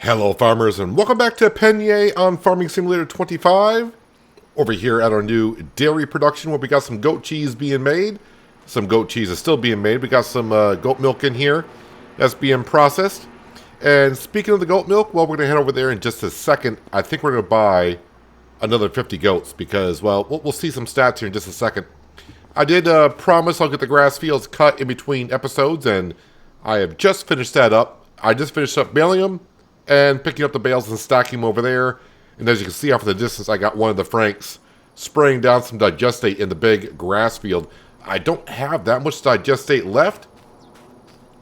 Hello farmers and welcome back to Pallegney on Farming Simulator 25. Over here at our new dairy production where we got some goat cheese being made. Some goat cheese is still being made. We got some goat milk in here that's being processed. And speaking of the goat milk, well, we're going to head over there in just a second. I think we're going to buy another 50 goats because, well, we'll see some stats here in just a second. I did promise I'll get the grass fields cut in between episodes, and I have just finished that up. I just finished up baling them and picking up the bales and stacking them over there. And as you can see off in the distance, I got one of the Franks spraying down some digestate in the big grass field. I don't have that much digestate left,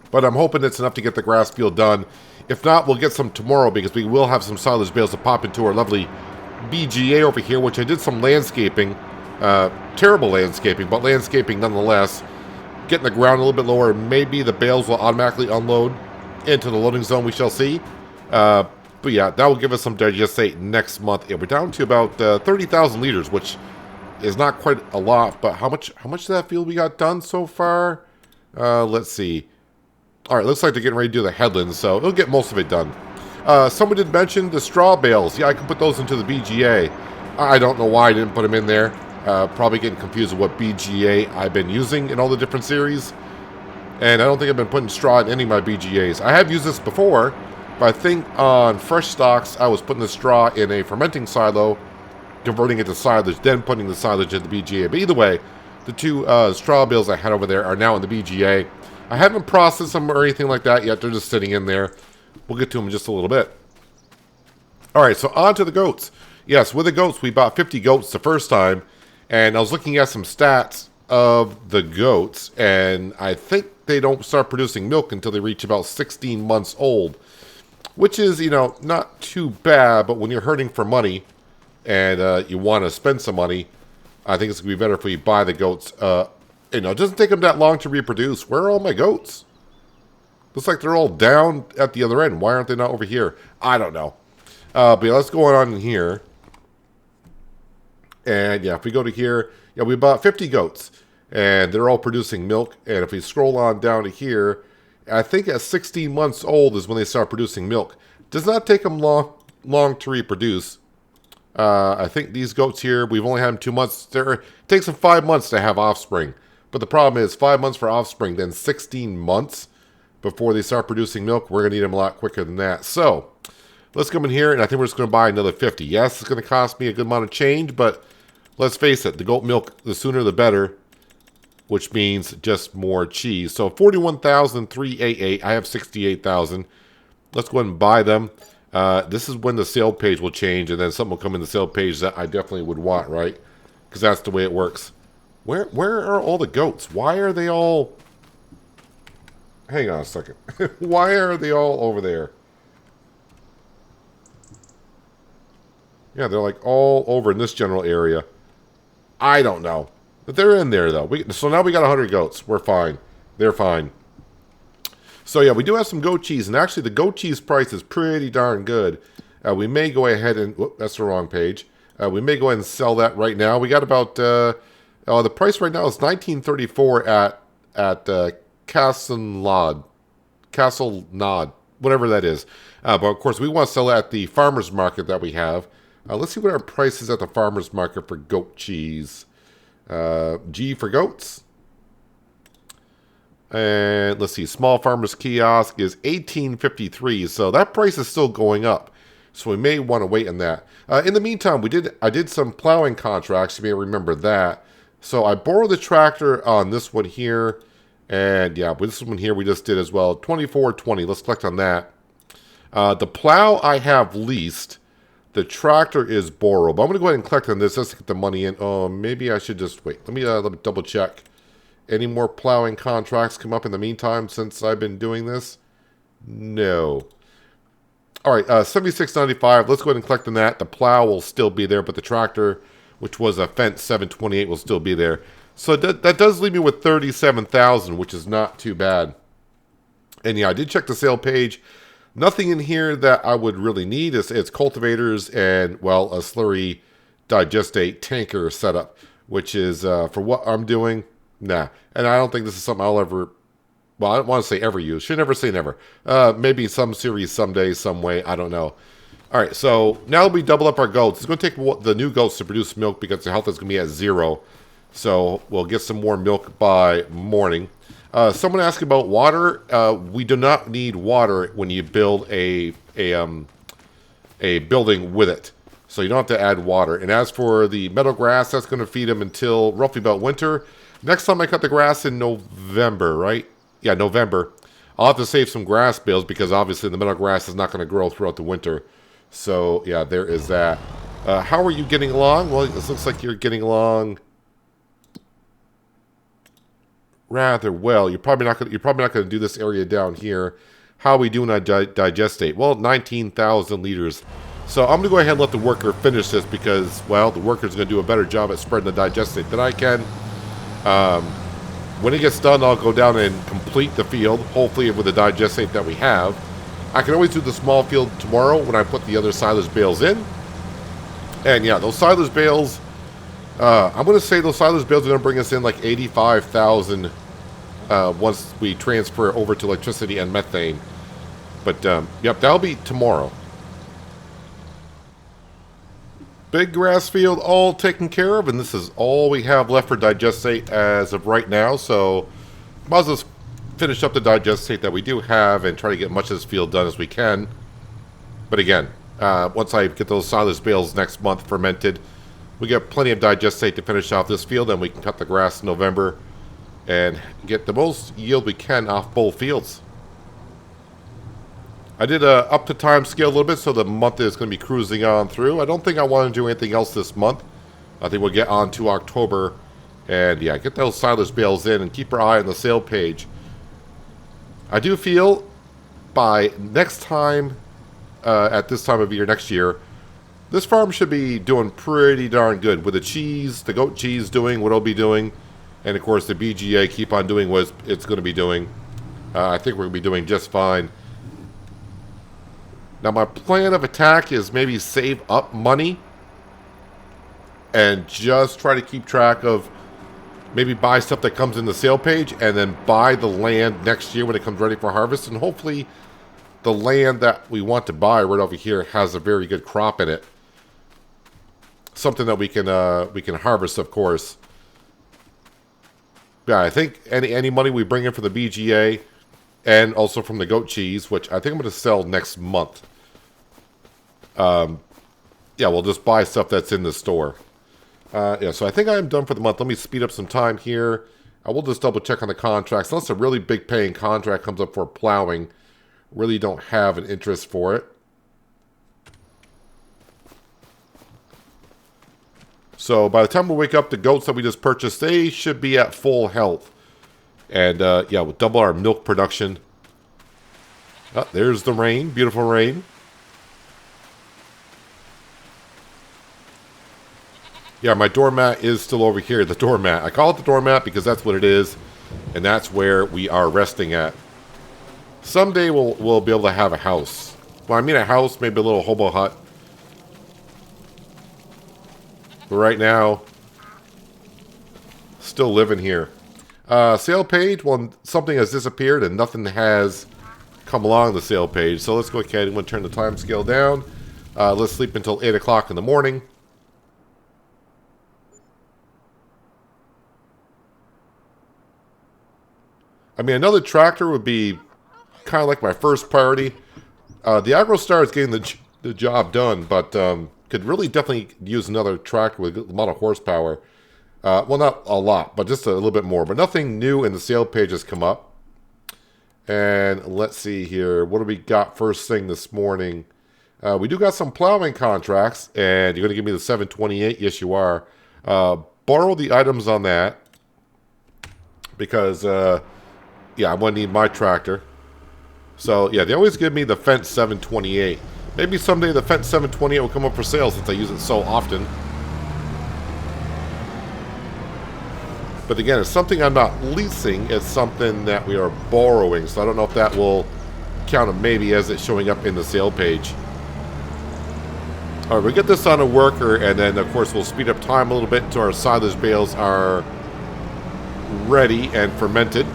but I'm hoping it's enough to get the grass field done. If not, we'll get some tomorrow because we will have some silage bales to pop into our lovely BGA over here, which I did some landscaping. Terrible landscaping, but landscaping nonetheless. Getting the ground a little bit lower, maybe the bales will automatically unload into the loading zone, we shall see. But yeah, that will give us some digestate next month. Yeah, we're down to about 30,000 liters, which is not quite a lot, but how much of that field we got done so far? Let's see. All right, looks like they're getting ready to do the headlands, so it'll get most of it done. Someone did mention the straw bales. Yeah, I can put those into the BGA. I don't know why I didn't put them in there. Probably getting confused with what BGA I've been using in all the different series. And I don't think I've been putting straw in any of my BGAs. I have used this before, but I think on fresh stocks, I was putting the straw in a fermenting silo, converting it to silage, then putting the silage in the BGA. But either way, the two straw bales I had over there are now in the BGA. I haven't processed them or anything like that yet. They're just sitting in there. We'll get to them in just a little bit. All right, so on to the goats. Yes, with the goats, we bought 50 goats the first time. And I was looking at some stats of the goats, and I think they don't start producing milk until they reach about 16 months old. Which is, you know, not too bad, but when you're hurting for money and you want to spend some money, I think it's going to be better if we buy the goats. You know, it doesn't take them that long to reproduce. Where are all my goats? Looks like they're all down at the other end. Why aren't they not over here? I don't know. But yeah, let's go on in here. And yeah, if we go to here, yeah, we bought 50 goats. And they're all producing milk. And if we scroll on down to here, I think at 16 months old is when they start producing milk. Does not take them long to reproduce. I think these goats here, we've only had them 2 months. It takes them 5 months to have offspring. But the problem is 5 months for offspring, then 16 months before they start producing milk. We're going to need them a lot quicker than that. So let's come in here, and I think we're just going to buy another 50. Yes, it's going to cost me a good amount of change, but let's face it, the goat milk, the sooner the better, which means just more cheese. So 41,388. I have 68,000. Let's go ahead and buy them. This is when the sale page will change, and then something will come in the sale page that I definitely would want, right? Because that's the way it works. Where are all the goats? Why are they all... Hang on a second. Why are they all over there? Yeah, they're like all over in this general area. I don't know. But they're in there, though. So now we got 100 goats. We're fine. They're fine. So, yeah, we do have some goat cheese. And actually, the goat cheese price is pretty darn good. We may go ahead and... Whoop, that's the wrong page. We may go ahead and sell that right now. We got about... the price right now is $19.34 at Castle Nod. Whatever that is. But, of course, we want to sell that at the farmer's market that we have. Let's see what our price is at the farmer's market for goat cheese. G for goats. And let's see, small farmers kiosk is $18.53. So that price is still going up. So we may want to wait on that. In the meantime, I did some plowing contracts. You may remember that. So I borrowed the tractor on this one here. And yeah, with this one here we just did as well. $24.20. Let's collect on that. The plow I have leased. The tractor is borrowed. But I'm going to go ahead and collect on this just to get the money in. Oh, maybe I should just wait. Let me double check. Any more plowing contracts come up in the meantime since I've been doing this? No. All right, $76.95. Let's go ahead and collect on that. The plow will still be there, but the tractor, which was a fence $728, will still be there. So that does leave me with $37,000, which is not too bad. And yeah, I did check the sale page. Nothing in here that I would really need. It's cultivators and, well, a slurry digestate tanker setup, which is, for what I'm doing, nah. And I don't think this is something I'll ever Well, I don't want to say ever use. Should never say never. Maybe some series someday, some way. I don't know. All right, so now we double up our goats. It's going to take the new goats to produce milk because their health is going to be at 0. So we'll get some more milk by morning. Someone asked about water. We do not need water when you build a building with it. So you don't have to add water. And as for the meadow grass, that's going to feed them until roughly about winter. Next time I cut the grass in November, right? Yeah, November. I'll have to save some grass bales because obviously the meadow grass is not going to grow throughout the winter. So, yeah, there is that. How are you getting along? Well, it looks like you're getting along rather well. You're probably not going to do this area down here. How are we doing on digestate? Well, 19,000 liters. So I'm going to go ahead and let the worker finish this because, well, the worker's going to do a better job at spreading the digestate than I can. When it gets done, I'll go down and complete the field, hopefully with the digestate that we have. I can always do the small field tomorrow when I put the other silage bales in. And yeah, those silage bales, I'm going to say those silage bales are going to bring us in like 85,000 once we transfer over to electricity and methane. But, yep, that'll be tomorrow. Big grass field all taken care of, and this is all we have left for digestate as of right now. So, might as well finish up the digestate that we do have and try to get as much of this field done as we can. But again, once I get those silage bales next month fermented, we get plenty of digestate to finish off this field, and we can cut the grass in November and get the most yield we can off both fields. I did up the time scale a little bit, so the month is going to be cruising on through. I don't think I want to do anything else this month. I think we'll get on to October, and yeah, get those silage bales in and keep our eye on the sale page. I do feel by next time, at this time of year next year, this farm should be doing pretty darn good with the cheese, the goat cheese doing what it'll be doing, and of course the BGA keep on doing what it's going to be doing. I think we're going to be doing just fine. Now my plan of attack is maybe save up money and just try to keep track of maybe buy stuff that comes in the sale page and then buy the land next year when it comes ready for harvest. And hopefully the land that we want to buy right over here has a very good crop in it. Something that we can harvest, of course. Yeah, I think any money we bring in for the BGA and also from the goat cheese, which I think I'm going to sell next month. Yeah, we'll just buy stuff that's in the store. Yeah, so I think I'm done for the month. Let me speed up some time here. I will just double check on the contracts. Unless a really big paying contract comes up for plowing, really don't have an interest for it. So by the time we wake up, the goats that we just purchased, they should be at full health. And yeah, we'll double our milk production. Oh, there's the rain, beautiful rain. Yeah, my doormat is still over here, the doormat. I call it the doormat because that's what it is, and that's where we are resting at. Someday we'll be able to have a house. Well, I mean a house, maybe a little hobo hut. But right now, still living here. Sale page, well, something has disappeared and nothing has come along the sale page. So let's go ahead and turn the time scale down. Let's sleep until 8 o'clock in the morning. I mean, another tractor would be kind of like my first priority. The AgroStar is getting the job done, but could really definitely use another tractor with a lot of horsepower. Well, not a lot, but just a little bit more. But nothing new in the sale page has come up. And let's see here. What do we got first thing this morning? We do got some plowing contracts, and you're going to give me the 728. Yes, you are. Borrow the items on that because... yeah, I'm going to need my tractor. So, yeah, they always give me the Fence 728. Maybe someday the Fence 728 will come up for sale since I use it so often. But again, it's something I'm not leasing. It's something that we are borrowing. So I don't know if that will count maybe as it showing up in the sale page. All right, we get this on a worker, and then, of course, we'll speed up time a little bit until our silage bales are ready and fermented.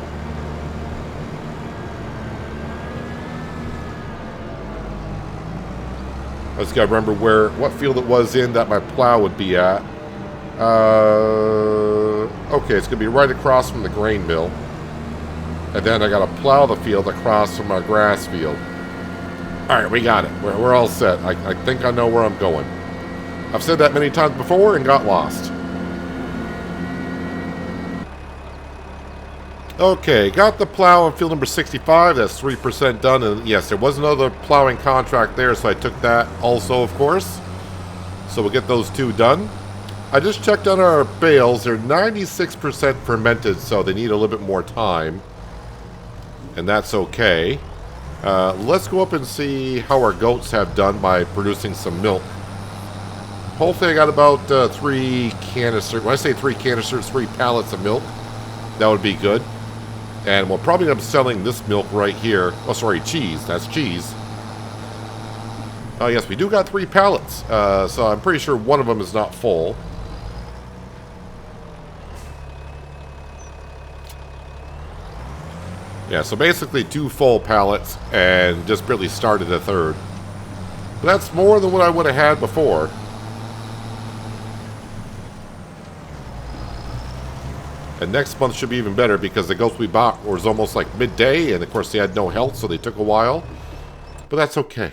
I just gotta remember what field it was in that my plow would be at. Okay, it's gonna be right across from the grain mill. And then I gotta plow the field across from our grass field. Alright, we got it. We're all set. I think I know where I'm going. I've said that many times before and got lost. Okay, got the plow on field number 65. That's 3% done. And yes, there was another plowing contract there, so I took that also, of course. So we'll get those two done. I just checked on our bales. They're 96% fermented, so they need a little bit more time. And that's okay. Let's go up and see how our goats have done by producing some milk. Hopefully I got about 3 canisters. When I say 3 canisters, 3 pallets of milk. That would be good. And we'll probably end up selling this milk right here. Oh, sorry, cheese. That's cheese. Oh, yes, we do got 3 pallets. So I'm pretty sure one of them is not full. Yeah, so basically 2 full pallets and just barely started a 3rd. But that's more than what I would have had before. And next month should be even better because the goats we bought was almost like midday, and of course they had no health, so they took a while. But that's okay.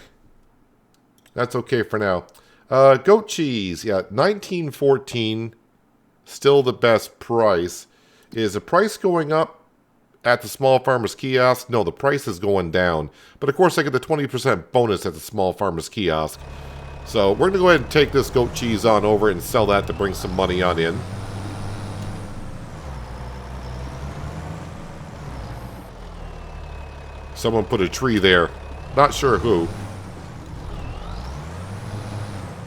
That's okay for now. Goat cheese, yeah, $19.14, still the best price. Is the price going up at the small farmers kiosk? No, the price is going down. But of course I get the 20% bonus at the small farmers kiosk. So we're going to go ahead and take this goat cheese on over and sell that to bring some money on in. Someone put a tree there. Not sure who.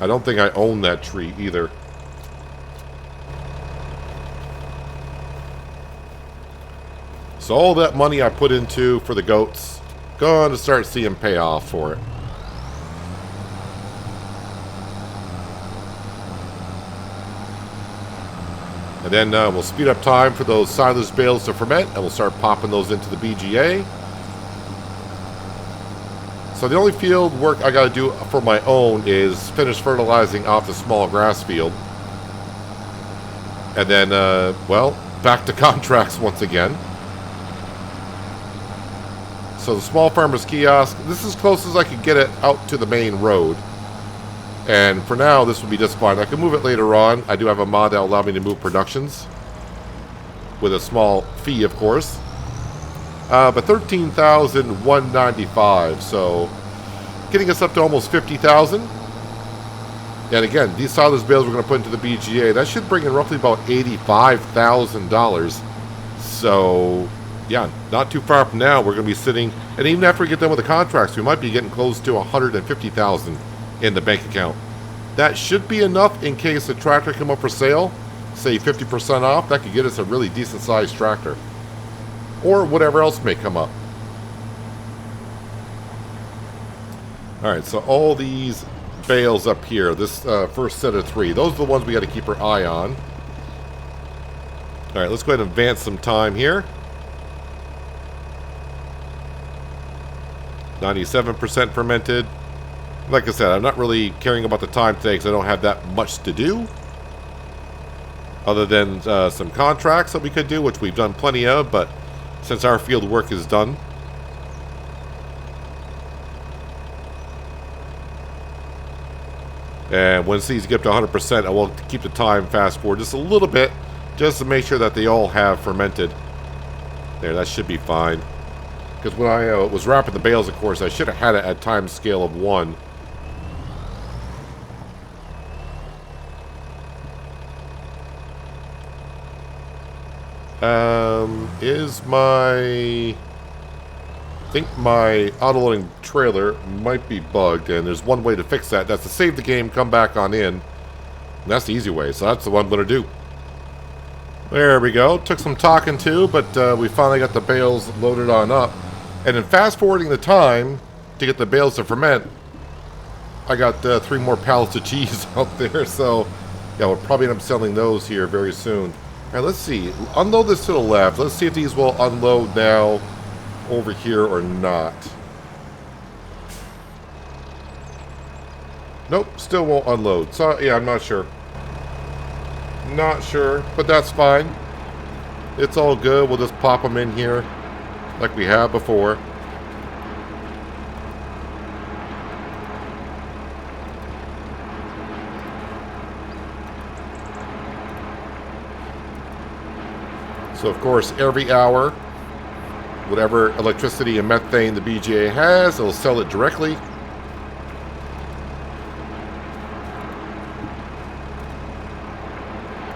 I don't think I own that tree either. So all that money I put into for the goats, going to start seeing payoff for it. And then we'll speed up time for those silage bales to ferment, and we'll start popping those into the BGA. So the only field work I got to do for my own is finish fertilizing off the small grass field. And then, well, back to contracts once again. So the small farmers kiosk, this is as close as I could get it out to the main road. And for now, this will be just fine. I can move it later on. I do have a mod that will allow me to move productions. With a small fee, of course. But $13,195, so getting us up to almost $50,000. And again, these silage bales we're going to put into the BGA, that should bring in roughly about $85,000. So, yeah, not too far from now, we're going to be sitting, and even after we get done with the contracts, we might be getting close to $150,000 in the bank account. That should be enough in case a tractor come up for sale, say 50% off. That could get us a really decent sized tractor. Or whatever else may come up. Alright, so all these bales up here, this first set of 3, those are the ones we got to keep our eye on. Alright, let's go ahead and advance some time here. 97% fermented. Like I said, I'm not really caring about the time today because I don't have that much to do. Other than some contracts that we could do, which we've done plenty of, but since our field work is done. And once these get up to 100%, I will keep the time fast forward just a little bit, just to make sure that they all have fermented. There, that should be fine. Because when I was wrapping the bales, of course, I should have had it at time scale of 1. Is I think my auto-loading trailer might be bugged, and there's one way to fix that. That's to save the game, come back on in. And that's the easy way, so that's the one I'm going to do. There we go. Took some talking to, but we finally got the bales loaded on up. And in fast-forwarding the time to get the bales to ferment, I got 3 more pallets of cheese out there, so yeah, we'll probably end up selling those here very soon. Alright, let's see. Unload this to the left. Let's see if these will unload now over here or not. Nope, still won't unload. So, yeah, I'm not sure. Not sure, but that's fine. It's all good. We'll just pop them in here like we have before. So, of course, every hour, whatever electricity and methane the BGA has, it'll sell it directly.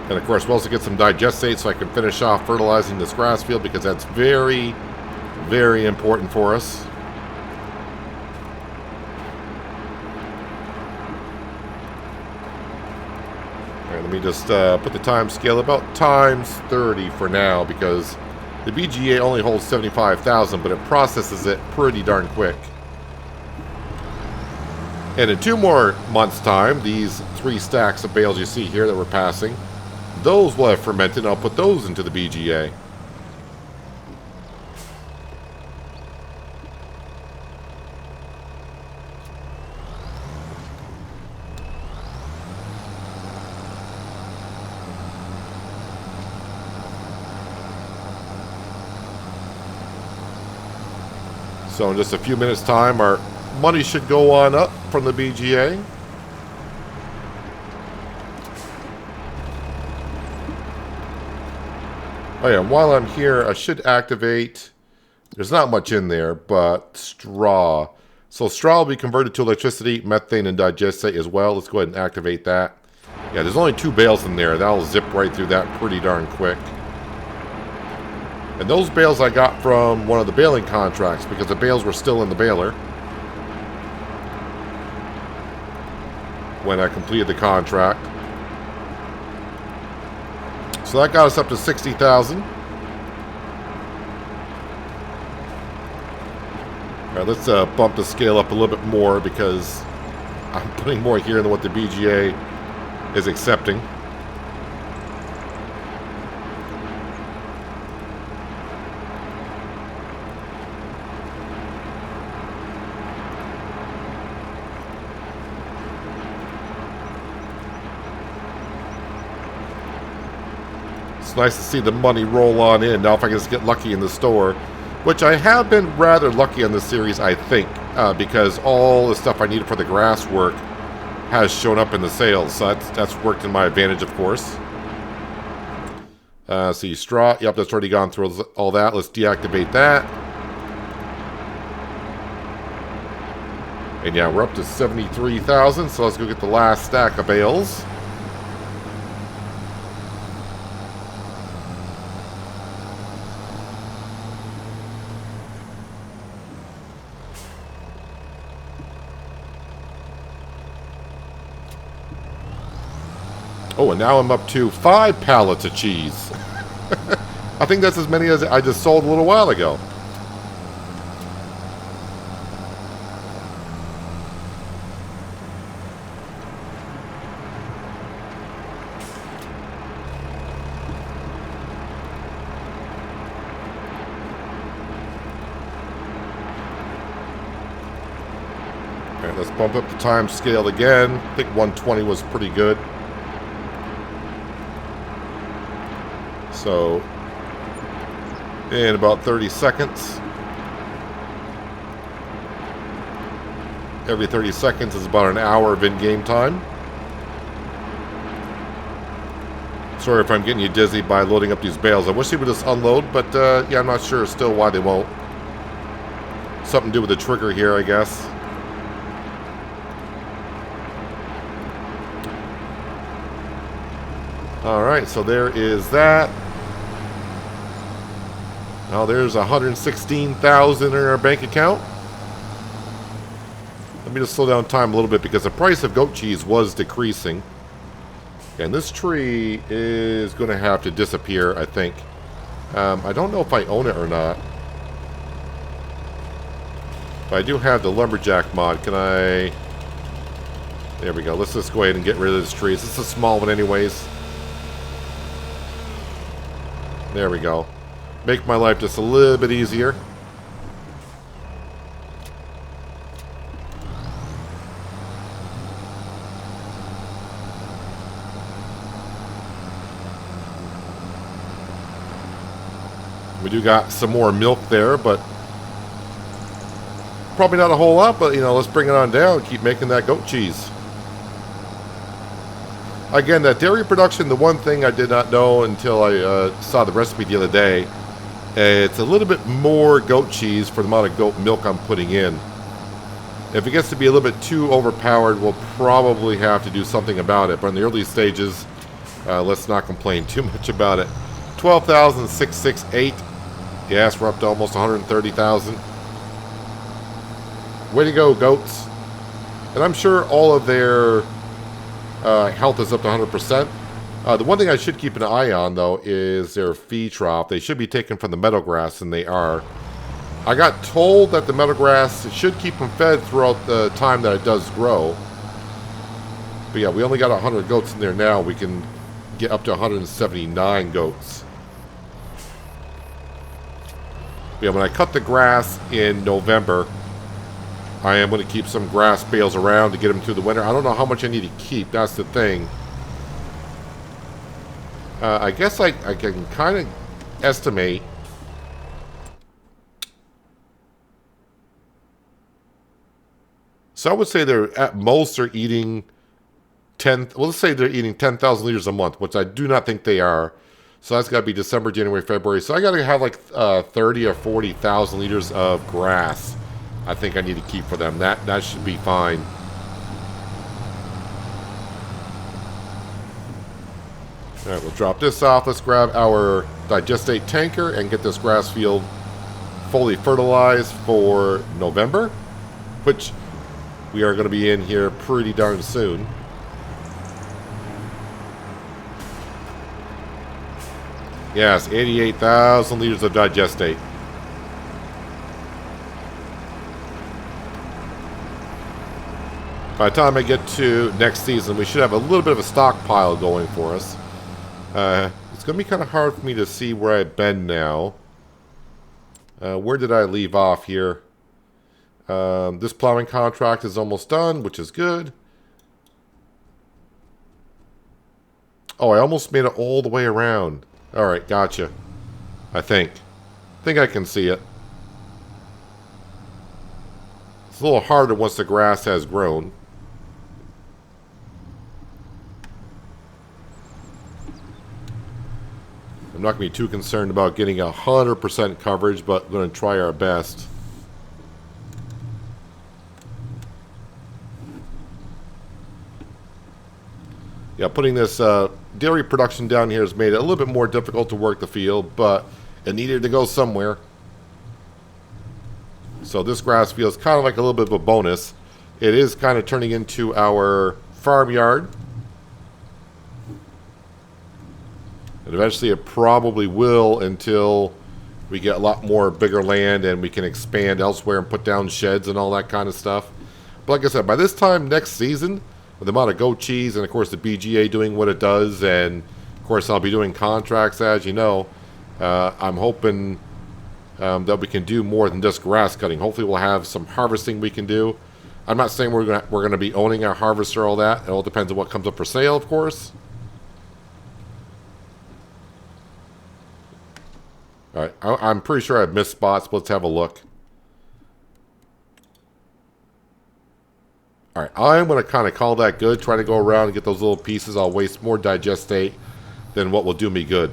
And of course, we'll also get some digestate so I can finish off fertilizing this grass field, because that's very, very important for us. Alright, let me just put the time scale about times 30 for now, because the BGA only holds 75,000, but it processes it pretty darn quick. And in 2 more months' time, these 3 stacks of bales you see here that we're passing, those will have fermented, and I'll put those into the BGA. So in just a few minutes' time, our money should go on up from the BGA. Oh yeah, and while I'm here, I should activate, there's not much in there, but straw. So straw will be converted to electricity, methane, and digestate as well. Let's go ahead and activate that. Yeah, there's only 2 bales in there. That'll zip right through that pretty darn quick. And those bales I got from one of the baling contracts, because the bales were still in the baler when I completed the contract. So that got us up to 60,000. Alright, let's bump the scale up a little bit more, because I'm putting more here than what the BGA is accepting. It's nice to see the money roll on in. Now if I can just get lucky in the store, which I have been rather lucky on this series, I think, because all the stuff I needed for the grass work has shown up in the sales. So that's worked in my advantage, of course. See, straw. Yep, that's already gone through all that. Let's deactivate that. And yeah, we're up to 73,000. So let's go get the last stack of bales. Oh, and now I'm up to 5 pallets of cheese. I think that's as many as I just sold a little while ago. Alright, let's bump up the time scale again. I think 120 was pretty good. So, in about 30 seconds. Every 30 seconds is about an hour of in-game time. Sorry if I'm getting you dizzy by loading up these bales. I wish they would just unload, but yeah, I'm not sure still why they won't. Something to do with the trigger here, I guess. Alright, so there is that. Now there's 116,000 in our bank account. Let me just slow down time a little bit, because the price of goat cheese was decreasing. And this tree is going to have to disappear, I think. I don't know if I own it or not. But I do have the lumberjack mod. Can I... There we go. Let's just go ahead and get rid of this tree. This is a small one anyways. There we go. Make my life just a little bit easier. We do got some more milk there, but probably not a whole lot, but, you know, let's bring it on down. Keep making that goat cheese. Again, that dairy production, the one thing I did not know until I saw the recipe the other day, it's a little bit more goat cheese for the amount of goat milk I'm putting in. If it gets to be a little bit too overpowered, we'll probably have to do something about it. But in the early stages, let's not complain too much about it. 12,668. Yes, we're up to almost 130,000. Way to go, goats. And I'm sure all of their health is up to 100%. The one thing I should keep an eye on, though, is their feed trough. They should be taken from the meadow grass, and they are. I got told that the meadow grass should keep them fed throughout the time that it does grow. But yeah, we only got 100 goats in there now. We can get up to 179 goats. But yeah, when I cut the grass in November, I am going to keep some grass bales around to get them through the winter. I don't know how much I need to keep. That's the thing. I guess I can kind of estimate. So I would say they're at most they're eating 10. Well, let's say they're eating 10,000 liters a month, which I do not think they are. So that's got to be December, January, February. So I got to have like 30 or 40,000 liters of grass. I think I need to keep for them. That should be fine. All right, we'll drop this off. Let's grab our digestate tanker and get this grass field fully fertilized for November, which we are going to be in here pretty darn soon. Yes, 88,000 liters of digestate. By the time I get to next season, we should have a little bit of a stockpile going for us. It's going to be kind of hard for me to see where I've been now. Where did I leave off here? This plowing contract is almost done, which is good. Oh, I almost made it all the way around. Alright, gotcha. I think I can see it. It's a little harder once the grass has grown. I'm not going to be too concerned about getting 100% coverage, but I'm going to try our best. Yeah, putting this dairy production down here has made it a little bit more difficult to work the field, but it needed to go somewhere. So this grass field is kind of like a little bit of a bonus. It is kind of turning into our farmyard. And eventually it probably will until we get a lot more bigger land and we can expand elsewhere and put down sheds and all that kind of stuff. But like I said, by this time next season, with the amount of goat cheese and of course the BGA doing what it does, and of course I'll be doing contracts, as you know, I'm hoping that we can do more than just grass cutting. Hopefully we'll have some harvesting we can do. I'm not saying we're gonna be owning our harvester, all that. It all depends on what comes up for sale, of course. All right, I'm pretty sure I've missed spots, but let's have a look. All right, I'm going to kind of call that good. Try to go around and get those little pieces. I'll waste more digestate than what will do me good.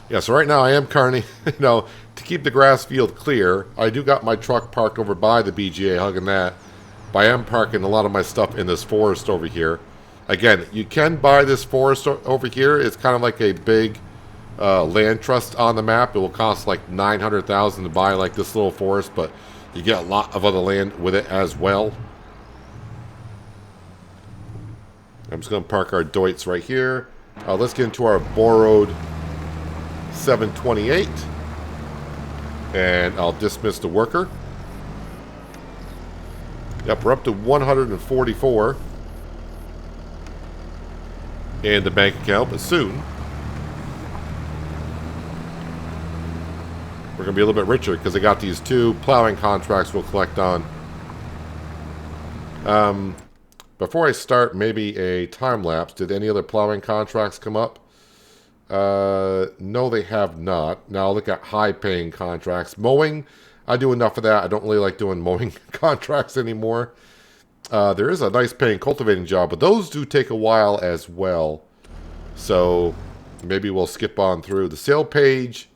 Yeah, so right now I am carning, to keep the grass field clear. I do got my truck parked over by the BGA, hugging that. But I am parking a lot of my stuff in this forest over here. Again, you can buy this forest over here. It's kind of like a big land trust on the map. It will cost like $900,000 to buy like this little forest, but you get a lot of other land with it as well. I'm just going to park our Deutz right here. Let's get into our borrowed 728. And I'll dismiss the worker. Yep, we're up to 144 in the bank account, but soon we're going to be a little bit richer because I got these 2 plowing contracts we'll collect on. Before I start, maybe a time lapse. Did any other plowing contracts come up? No, they have not. Now look at high-paying contracts. Mowing, I do enough of that. I don't really like doing mowing contracts anymore. There is a nice paying cultivating job, but those do take a while as well. So maybe we'll skip on through. The sale page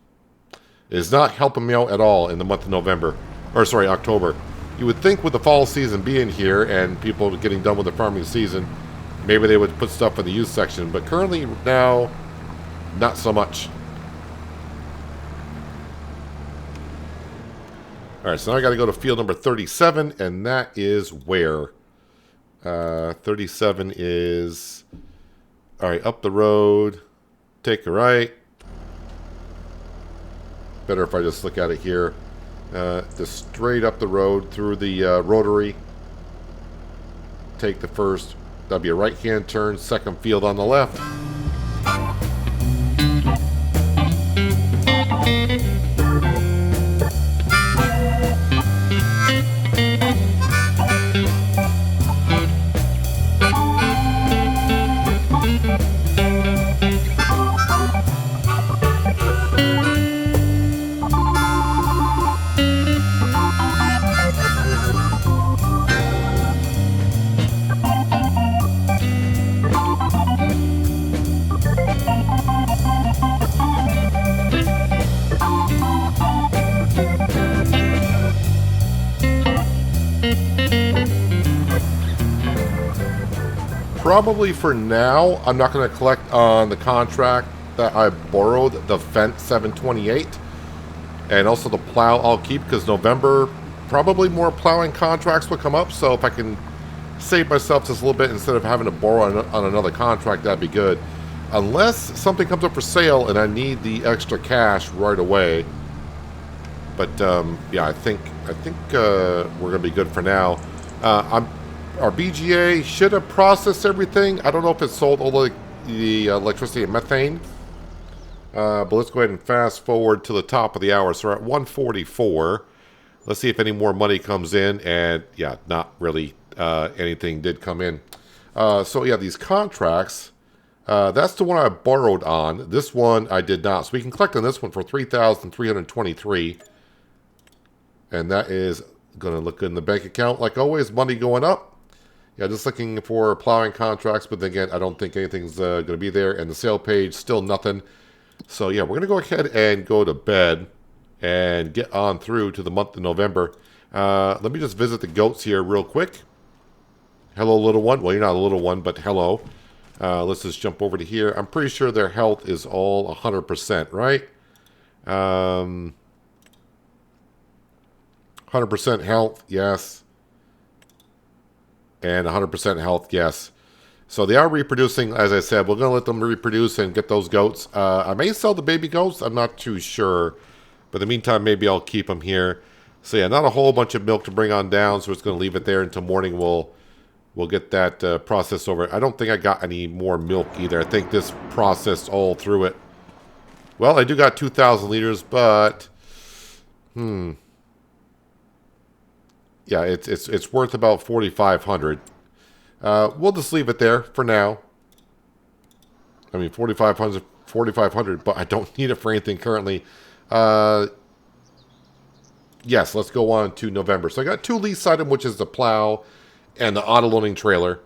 is not helping me out at all in the month of November. Or sorry, October. You would think with the fall season being here and people getting done with the farming season, maybe they would put stuff in the youth section. But currently now, not so much. Alright, so now I got to go to field number 37, and that is where? 37 is... Alright, up the road. Take a right. Better if I just look at it here. Just straight up the road through the rotary. Take the first. That'll be a right-hand turn. Second field on the left. Probably for now, I'm not going to collect on the contract that I borrowed, the Fent 728. And also the plow I'll keep, because November, probably more plowing contracts will come up. So if I can save myself just a little bit instead of having to borrow on another contract, that'd be good. Unless something comes up for sale and I need the extra cash right away. But yeah, I think we're going to be good for now. Our BGA should have processed everything. I don't know if it sold all the electricity and methane. But let's go ahead and fast forward to the top of the hour. So we're at 144. Let's see if any more money comes in. And yeah, not really anything did come in. So yeah, these contracts, that's the one I borrowed on. This one I did not. So we can collect on this one for $3,323. And that is going to look good in the bank account. Like always, money going up. Yeah, just looking for plowing contracts, but again, I don't think anything's going to be there. And the sale page, still nothing. So yeah, we're going to go ahead and go to bed and get on through to the month of November. Let me just visit the goats here real quick. Hello, little one. Well, you're not a little one, but hello. Let's just jump over to here. I'm pretty sure their health is all 100%, right? 100% health, yes. And 100% health, yes. So they are reproducing, as I said. We're going to let them reproduce and get those goats. I may sell the baby goats. I'm not too sure. But in the meantime, maybe I'll keep them here. So yeah, not a whole bunch of milk to bring on down. So it's going to leave it there until morning. We'll get that processed over. I don't think I got any more milk either. I think this processed all through it. Well, I do got 2,000 liters, but... Yeah, it's worth about 4,500. We'll just leave it there for now. I mean, 4,500, but I don't need it for anything currently. Yes, let's go on to November. So I got two lease items, which is the plow and the auto-loading trailer.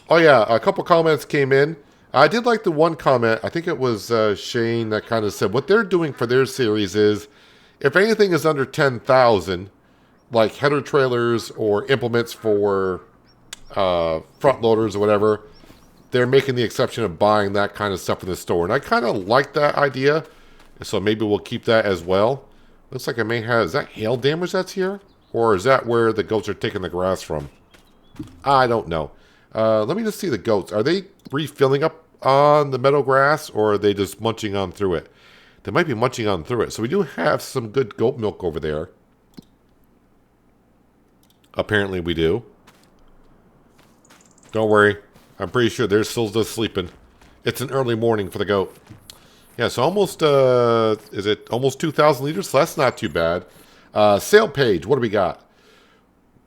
Oh yeah, a couple comments came in. I did like the one comment. I think it was Shane that kind of said what they're doing for their series is if anything is under 10,000, like header trailers or implements for front loaders or whatever, they're making the exception of buying that kind of stuff in the store. And I kind of like that idea. So maybe we'll keep that as well. Looks like I may have... Is that hail damage that's here? Or is that where the goats are taking the grass from? I don't know. Let me just see the goats. Are they refilling up on the meadow grass, or are they just munching on through it? They might be munching on through it. So we do have some good goat milk over there. Apparently we do. Don't worry. I'm pretty sure they're still just sleeping. It's an early morning for the goat. Yeah, so almost, is it almost 2,000 liters? So that's not too bad. Sale page, what do we got?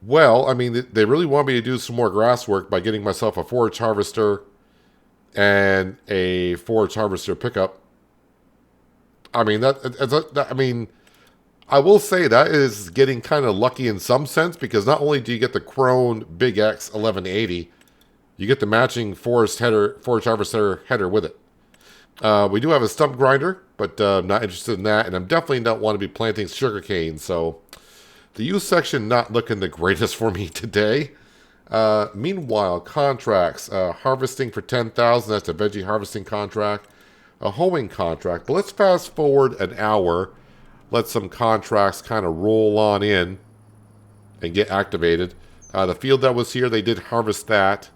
Well, I mean, they really want me to do some more grass work by getting myself a forage harvester and a forage harvester pickup. I mean, I mean, I will say that is getting kind of lucky in some sense, because not only do you get the Krone Big X 1180, you get the matching forage harvester header with it. We do have a stump grinder, but I'm not interested in that, and I'm definitely don't want to be planting sugarcane, so the use section not looking the greatest for me today. Meanwhile, contracts, harvesting for 10,000, that's a veggie harvesting contract, a hoeing contract, but let's fast forward an hour, let some contracts kind of roll on in and get activated. The field that was here, they did harvest that.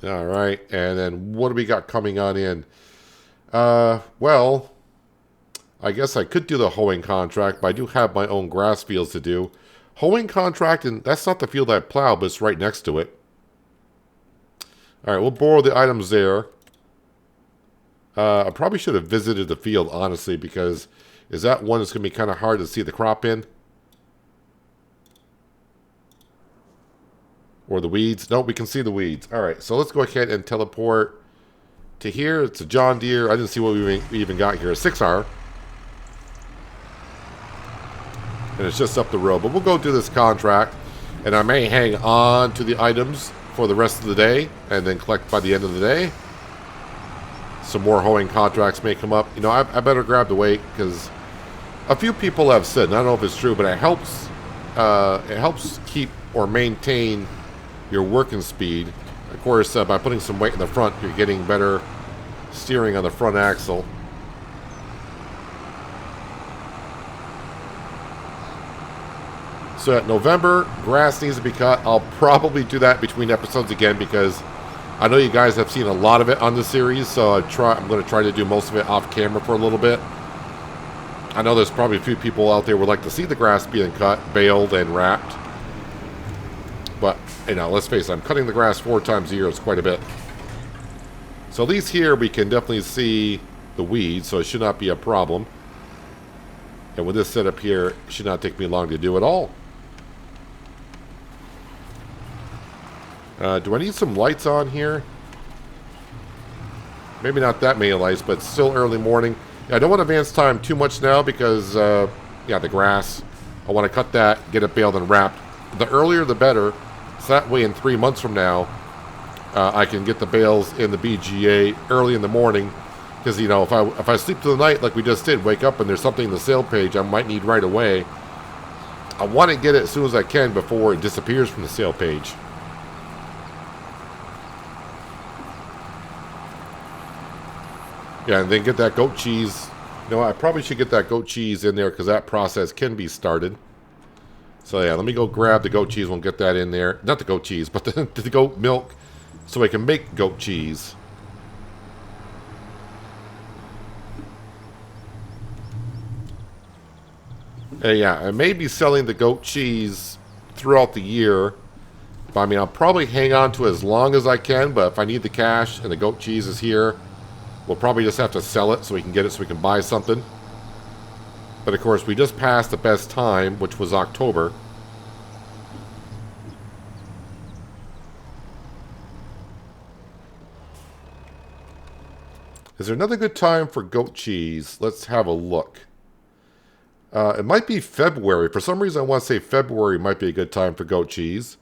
All right, and then what do we got coming on in? Well, I guess I could do the hoeing contract, but I do have my own grass fields to do. Hoeing contract, and that's not the field I plowed, but it's right next to it. All right, we'll borrow the items there. I probably should have visited the field, honestly, because is that one that's going to be kind of hard to see the crop in? Or the weeds? No, we can see the weeds. All right, so let's go ahead and teleport to here. It's a John Deere. I didn't see what we even got here. A 6R. And it's just up the road. But we'll go do this contract. And I may hang on to the items for the rest of the day and then collect by the end of the day. Some more hoeing contracts may come up. You know, I better grab the weight, because a few people have said, and I don't know if it's true, but it helps keep or maintain your working speed. Of course, by putting some weight in the front, you're getting better steering on the front axle. So at November, grass needs to be cut. I'll probably do that between episodes again, because I know you guys have seen a lot of it on the series, so I'm going to try to do most of it off camera for a little bit. I know there's probably a few people out there who would like to see the grass being cut, baled, and wrapped. But, you know, let's face it, I'm cutting the grass 4 times a year. It's quite a bit. So at least here we can definitely see the weeds, so it should not be a problem. And with this setup here, it should not take me long to do it all. Do I need some lights on here? Maybe not that many lights, but still early morning. Yeah, I don't want to advance time too much now because, yeah, the grass. I want to cut that, get it baled and wrapped. The earlier the better. So that way in 3 months from now, I can get the bales in the BGA early in the morning. Because, you know, if I sleep through the night like we just did, wake up and there's something in the sale page I might need right away, I want to get it as soon as I can before it disappears from the sale page. Yeah, and then get that goat cheese. You know, I probably should get that goat cheese in there because that process can be started. So yeah, let me go grab the goat cheese. We'll get that in there. Not the goat cheese, but the goat milk so I can make goat cheese. Yeah, I may be selling the goat cheese throughout the year. But, I mean, I'll probably hang on to it as long as I can. But if I need the cash and the goat cheese is here, we'll probably just have to sell it so we can get it so we can buy something. But, of course, we just passed the best time, which was October. Is there another good time for goat cheese? Let's have a look. It might be February. For some reason, I want to say February might be a good time for goat cheese.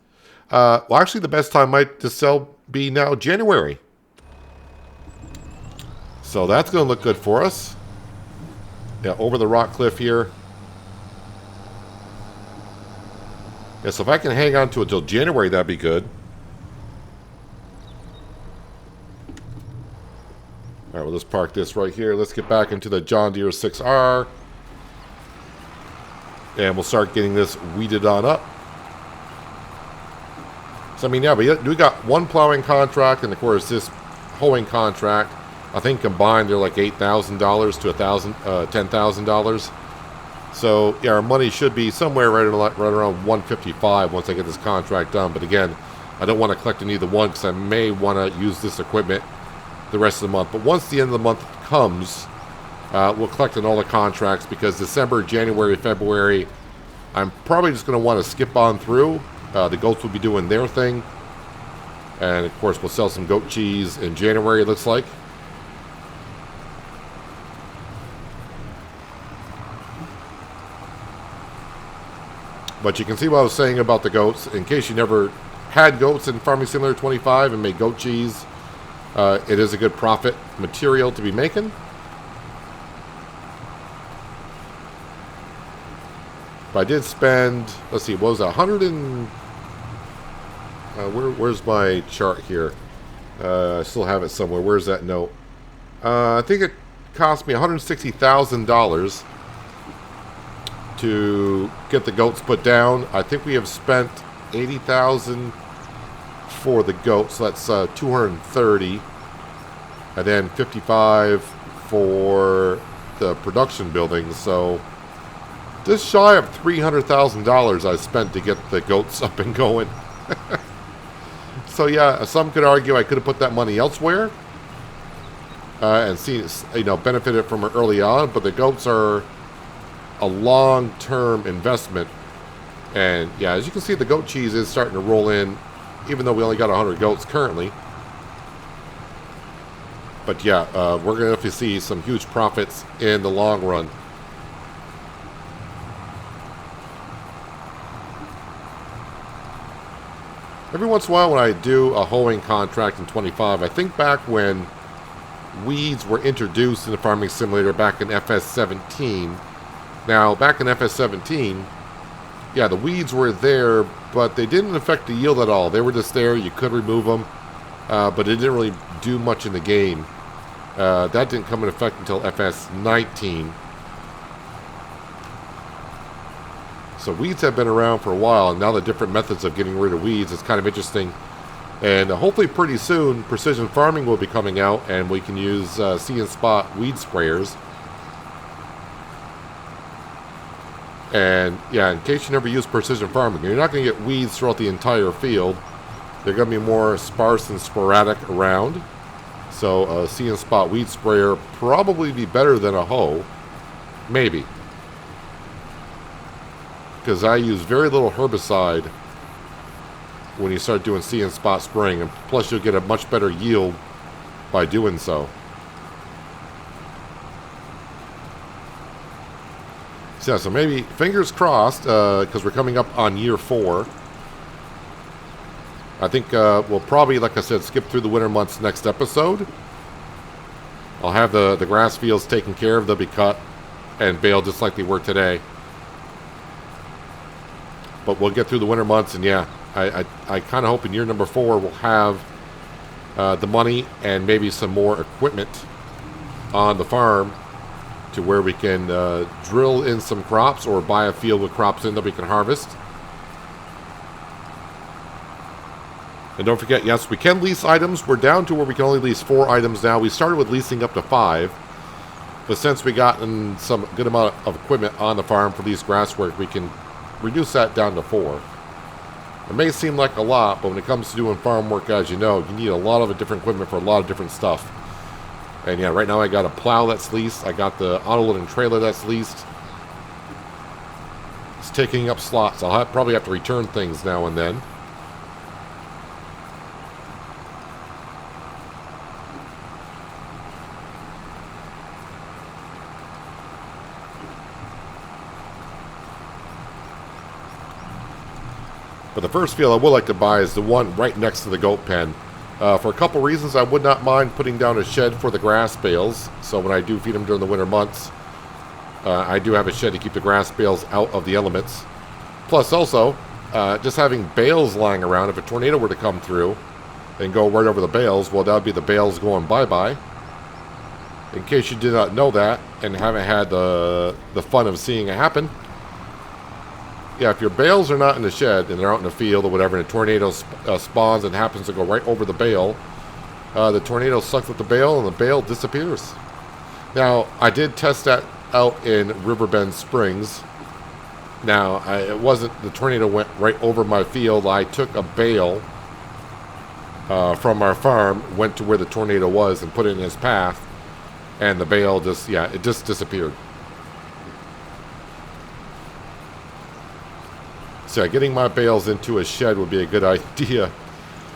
Well, actually, the best time might to sell be now January. So that's going to look good for us. Yeah, over the rock cliff here. Yeah, so if I can hang on to it till January, that'd be good. All right, we'll just park this right here. Let's get back into the John Deere 6R. And we'll start getting this weeded on up. So, I mean, yeah, we got one plowing contract and, of course, this hoeing contract. I think combined they're like $8,000 to $10,000. So, yeah, our money should be somewhere right around $155 once I get this contract done. But, again, I don't want to collect in either one because I may want to use this equipment the rest of the month. But once the end of the month comes, we'll collect on all the contracts because December, January, February, I'm probably just going to want to skip on through. The goats will be doing their thing. And, of course, we'll sell some goat cheese in January, it looks like. But you can see what I was saying about the goats. In case you never had goats in Farming Simulator 25 and made goat cheese, it is a good profit material to be making. But I did spend, let's see, what was that, 100 and... where's my chart here? I still have it somewhere. Where's that note? I think it cost me $160,000 to get the goats put down. I think we have spent $80,000 for the goats, so that's $230,000, and then $55,000 for the production buildings. So just shy of $300,000 I spent to get the goats up and going. So yeah, some could argue I could have put that money elsewhere and see, benefited from it early on. But the goats are a long-term investment, and yeah, as you can see, the goat cheese is starting to roll in, even though we only got 100 goats currently. But yeah, we're going to have to see some huge profits in the long run. Every once in a while when I do a hoeing contract in 25, I think back when weeds were introduced in the Farming Simulator back in FS17. Now, back in FS17, yeah, the weeds were there, but they didn't affect the yield at all. They were just there. You could remove them, but it didn't really do much in the game. That didn't come in effect until FS19. So weeds have been around for a while, and now the different methods of getting rid of weeds is kind of interesting. And hopefully pretty soon, precision farming will be coming out, and we can use see and spot weed sprayers. And yeah, in case you never use precision farming, you're not going to get weeds throughout the entire field. They're going to be more sparse and sporadic around. So see and spot weed sprayer probably be better than a hoe. Maybe. Because I use very little herbicide when you start doing see and spot spraying, and plus you'll get a much better yield by doing so. So maybe fingers crossed, because we're coming up on year 4. I think we'll probably, like I said, skip through the winter months next episode. I'll have the grass fields taken care of. They'll be cut and baled just like they were today. But we'll get through the winter months, and yeah, I kind of hope in year number 4 we'll have the money and maybe some more equipment on the farm to where we can drill in some crops or buy a field with crops in that we can harvest. And don't forget, yes, we can lease items. We're down to where we can only lease 4 items now. We started with leasing up to 5. But since we gotten some good amount of equipment on the farm for these grass work, we can reduce that down to 4. It may seem like a lot, but when it comes to doing farm work, as you know, you need a lot of different equipment for a lot of different stuff. And yeah, right now I got a plow that's leased. I got the auto-loading trailer that's leased. It's taking up slots. I'll probably have to return things now and then. But the first field I would like to buy is the one right next to the goat pen. For a couple reasons, I would not mind putting down a shed for the grass bales. So when I do feed them during the winter months, I do have a shed to keep the grass bales out of the elements. Plus also, just having bales lying around, if a tornado were to come through and go right over the bales, well, that would be the bales going bye-bye. In case you did not know that and haven't had the fun of seeing it happen, yeah, if your bales are not in the shed and they're out in the field or whatever, and a tornado spawns and happens to go right over the bale, the tornado sucks up the bale and the bale disappears. Now, I did test that out in Riverbend Springs. Now, it wasn't, the tornado went right over my field. I took a bale from our farm, went to where the tornado was and put it in his path, and the bale just, yeah, it just disappeared. So getting my bales into a shed would be a good idea.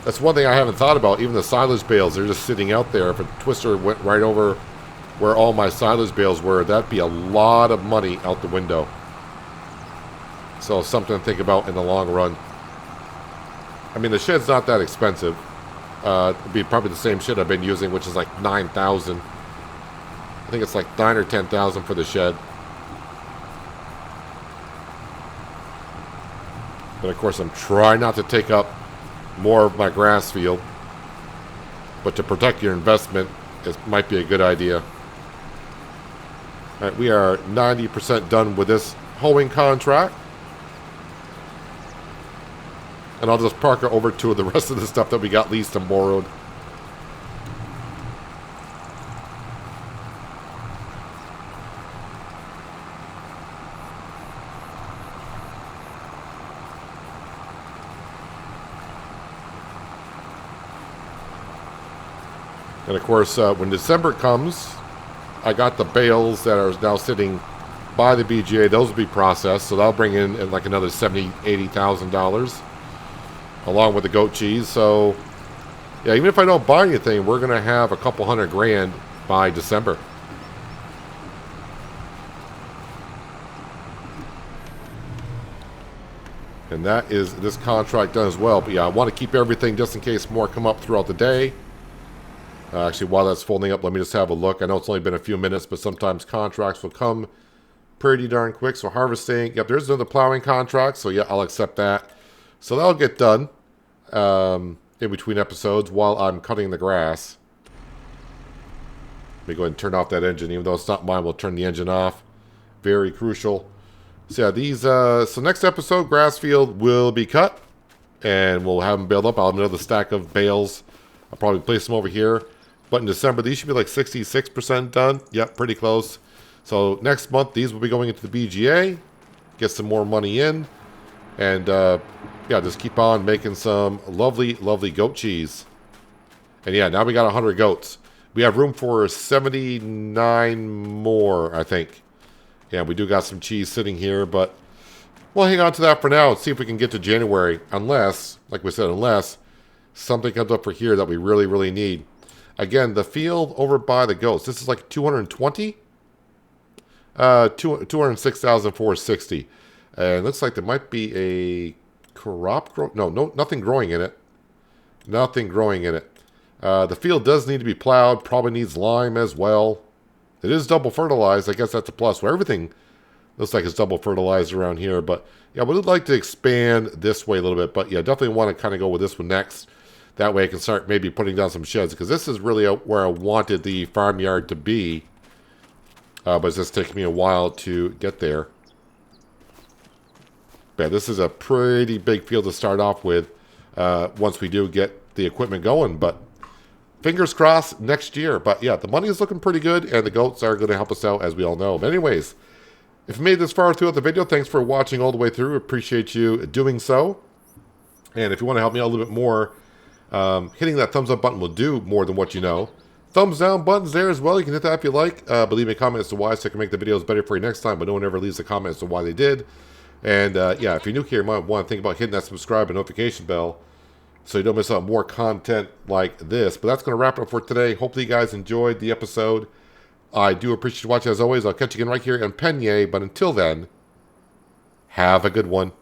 That's one thing I haven't thought about. Even the silage bales, they're just sitting out there. If a twister went right over where all my silage bales were, that'd be a lot of money out the window. So something to think about in the long run. I mean, the shed's not that expensive. It'd be probably the same shed I've been using, which is like $9,000. I think it's like $9,000 or $10,000 for the shed. But of course, I'm trying not to take up more of my grass field. But to protect your investment, it might be a good idea. All right, we are 90% done with this hoeing contract. And I'll just park it over to the rest of the stuff that we got leased and borrowed. And of course, when December comes, I got the bales that are now sitting by the BGA. Those will be processed, so that'll bring in like another $70,000-$80,000, along with the goat cheese. So, yeah, even if I don't buy anything, we're gonna have a couple $100,000 by December. And that is this contract done as well. But yeah, I want to keep everything just in case more come up throughout the day. Actually, while that's folding up, let me just have a look. I know it's only been a few minutes, but sometimes contracts will come pretty darn quick. So harvesting, yep, there's another plowing contract. So yeah, I'll accept that. So that'll get done in between episodes while I'm cutting the grass. Let me go ahead and turn off that engine. Even though it's not mine, we'll turn the engine off. Very crucial. So yeah, these. So next episode, grass field will be cut, and we'll have them baled up. I'll have another stack of bales. I'll probably place them over here. But in December, these should be like 66% done. Yep, pretty close. So next month, these will be going into the BGA. Get some more money in. And yeah, just keep on making some lovely, lovely goat cheese. And yeah, now we got 100 goats. We have room for 79 more, I think. Yeah, we do got some cheese sitting here, but we'll hang on to that for now and see if we can get to January. Unless, like we said, unless something comes up for here that we really, really need. Again, the field over by the goats, this is like 220? 206,460. And it looks like there might be a crop no, nothing growing in it. Nothing growing in it. The field does need to be plowed, probably needs lime as well. It is double fertilized, I guess that's a plus. Where everything looks like it's double fertilized around here. But yeah, we'd like to expand this way a little bit. But yeah, definitely want to kind of go with this one next. That way I can start maybe putting down some sheds, because this is really where I wanted the farmyard to be. But it's just taking me a while to get there. Yeah, this is a pretty big field to start off with once we do get the equipment going. But fingers crossed next year. But yeah, the money is looking pretty good, and the goats are going to help us out, as we all know. But anyways, if you made this far throughout the video, thanks for watching all the way through. Appreciate you doing so. And if you want to help me out a little bit more, hitting that thumbs up button will do more than what you know. Thumbs down buttons there as well. You can hit that if you like. Leave me a comment as to why, so I can make the videos better for you next time. But no one ever leaves a comment as to why they did. And yeah, if you're new here, you might want to think about hitting that subscribe and notification bell so you don't miss out more content like this. But that's going to wrap it up for today. Hopefully you guys enjoyed the episode. I do appreciate you watching as always. I'll catch you again right here in Pallegney. But until then, have a good one.